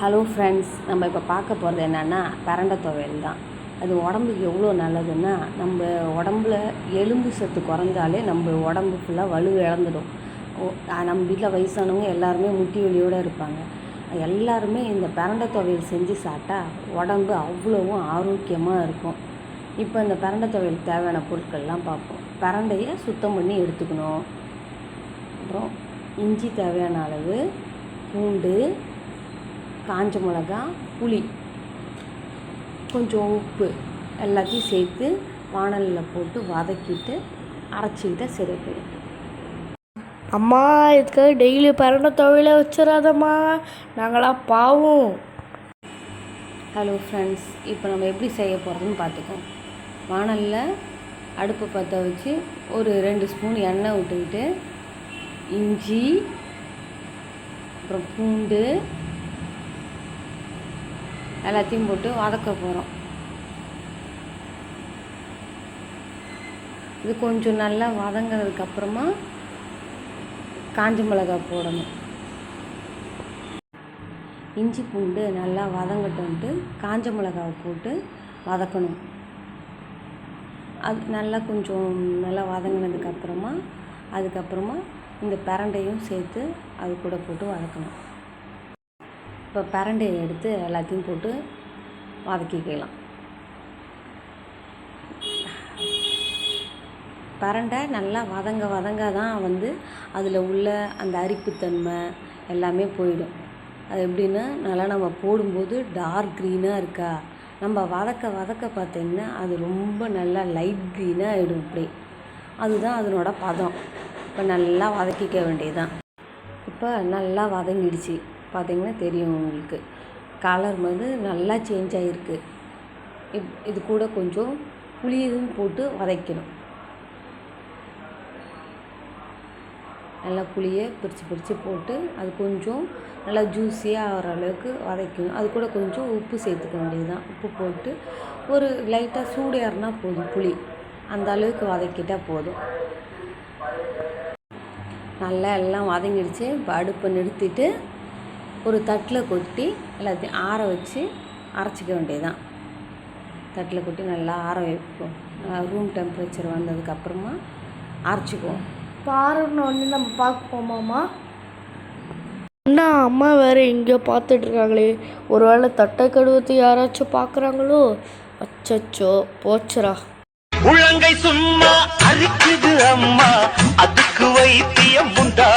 Hello friends, நம்ம இப்போ பார்க்க போகிறது என்னென்னா பிரண்டை துவையல் தான். அது உடம்புக்கு எவ்வளோ நல்லதுன்னா, நம்ம உடம்புல எலும்பு சத்து குறைஞ்சாலே நம்ம உடம்பு ஃபுல்லாக வலு இழந்துடும். நம்ம வீட்டில் வயசானவங்க எல்லாருமே முட்டி வலியோடு இருப்பாங்க. எல்லாருமே இந்த பிரண்டை துவையல் செஞ்சு சாப்பிட்டா உடம்பு அவ்வளோவும் ஆரோக்கியமாக இருக்கும். இப்போ இந்த பிரண்டை துவையல் தேவையான பொருட்கள்லாம் பார்ப்போம். பிரண்டையை சுத்தம் பண்ணி எடுத்துக்கணும். அப்புறம் இஞ்சி தேவையான அளவு, பூண்டு, காஞ்ச மிளகா, புளி, கொஞ்சம் உப்பு எல்லாத்தையும் சேர்த்து வாணலில் போட்டு வதக்கிட்டு அரைச்சிக்கிட்ட சரி போயிடும். அம்மா, இதுக்காக டெய்லி பிரண்டை துவையலை வச்சிடாதம்மா, நாங்களாம் பாவம். ஹலோ ஃப்ரெண்ட்ஸ், இப்போ நம்ம எப்படி செய்ய போகிறதுன்னு பார்த்துக்கோம். வாணலில் அடுப்பு பற்ற வச்சு ஒரு 2 ஸ்பூன் எண்ணெய் விட்டுக்கிட்டு இஞ்சி, அப்புறம் பூண்டு எல்லாத்தையும் போட்டு வதக்க போகிறோம். இது கொஞ்சம் நல்லா வதங்கினதுக்கப்புறமா காஞ்ச மிளகாய் போடணும். இஞ்சி பூண்டு நல்லா வதங்கட்டும்ட்டு காஞ்ச மிளகாவை போட்டு வதக்கணும். அது நல்லா கொஞ்சம் நல்லா வதங்கினதுக்கப்புறமா அதுக்கப்புறமா இந்த பிரண்டையும் சேர்த்து அது கூட போட்டு வதக்கணும். இப்போ பிரண்டையை எடுத்து எல்லாத்தையும் போட்டு வதக்கிக்கலாம். பிரண்டை நல்லா வதங்க தான் அதில் உள்ள அந்த அரிப்புத்தன்மை எல்லாமே போயிடும். அது எப்படின்னா, நல்லா நம்ம போடும்போது டார்க் க்ரீனாக இருக்கா, நம்ம வதக்க பார்த்திங்கன்னா அது ரொம்ப நல்லா லைட் க்ரீனாக ஆகிடும். இப்படி அதுதான் அதனோட பதம். இப்போ நல்லா வதக்கிக்க வேண்டியதுதான். இப்போ நல்லா வதங்கிடுச்சு, பார்த்திங்கன்னா தெரியும் உங்களுக்கு. கலர் நல்லா சேஞ்ச் ஆகிருக்கு. இது கூட கொஞ்சம் புளியும் போட்டு வதக்கணும். நல்லா புளியை பிரித்து போட்டு அது கொஞ்சம் நல்லா ஜூஸியாக ஆகிற அளவுக்கு வதக்கணும். அது கூட கொஞ்சம் உப்பு சேர்த்துக்க வேண்டியதுதான். உப்பு போட்டு ஒரு லைட்டாக சூடேறினா போதும். புளி அந்த அளவுக்கு வதக்கிட்டால் போதும். நல்லா எல்லாம் வதங்கிடுச்சு. இப்போ அடுப்பை நிறுத்திட்டு ஒரு தட்டில் கொட்டி எல்லாத்தையும் ஆற வச்சு அரைச்சிக்க வேண்டியதுதான். தட்டில் கொட்டி நல்லா ஆற வைப்போம். ரூம் டெம்பரேச்சர் வந்ததுக்கப்புறமா அரைச்சிக்குவோம். பாருன்னு ஒன்று நம்ம பார்க்க போமாம்மா. அண்ணா, அம்மா வேறு எங்கேயோ பார்த்துட்ருக்காங்களே, ஒரு வேளை தட்டை கழுவத்தை யாராச்சும் பார்க்குறாங்களோ? அச்சச்சோ, போச்சுரா. உள்ளங்கை சும்மா அரிக்குது அம்மா, அதுக்கு வைத்தியம் உண்டா?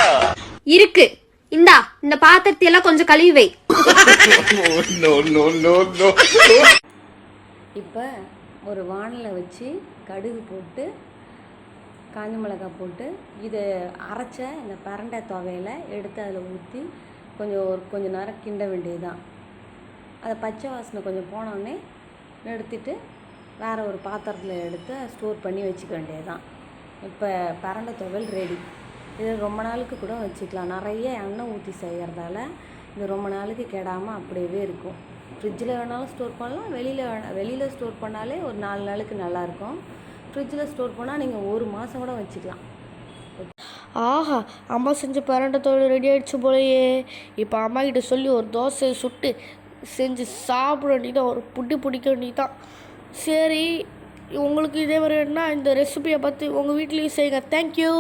இருக்கு, இந்தா இந்த பாத்திரத்தை எல்லாம் கொஞ்சம் கழுவி வை. இப்போ ஒரு வாணலில் வச்சு கடுகு போட்டு காஞ்ச மிளகாய் போட்டு இதை அரைச்ச இந்த பிரண்டை துவையலை எடுத்து அதில் ஊற்றி கொஞ்சம் நேரம் கிண்ட வேண்டியதுதான். அதை பச்சை வாசனை கொஞ்சம் போனோடனே நிறுத்திட்டு வேறு ஒரு பாத்திரத்தில் எடுத்து ஸ்டோர் பண்ணி வச்சுக்க வேண்டியதுதான். இப்போ பிரண்டை துவையல் ரெடி. இது ரொம்ப நாளுக்கு கூட வச்சுக்கலாம். நிறைய எண்ணெய் ஊற்றி செய்கிறதால இது ரொம்ப நாளுக்கு கெடாமல் அப்படியே இருக்கும். ஃப்ரிட்ஜில் வேணாலும் ஸ்டோர் பண்ணலாம், வெளியில் ஸ்டோர் பண்ணாலே ஒரு 4 நாளுக்கு நல்லாயிருக்கும். ஃப்ரிட்ஜில் ஸ்டோர் பண்ணால் நீங்கள் 1 மாதம் கூட வச்சுக்கலாம். ஆஹா, அம்மா செஞ்ச பிரண்டை துவையல் ரெடி ஆகிடுச்சு போலையே. இப்போ அம்மா கிட்ட சொல்லி ஒரு தோசையை சுட்டு செஞ்சு சாப்பிட வேண்டியதான், ஒரு புட்டி பிடிக்க வேண்டியதான். சரி, உங்களுக்கு இதே மாதிரி வேணுன்னா இந்த ரெசிபியை பார்த்து உங்கள் வீட்லேயும் செய்யுங்க. தேங்க்யூ.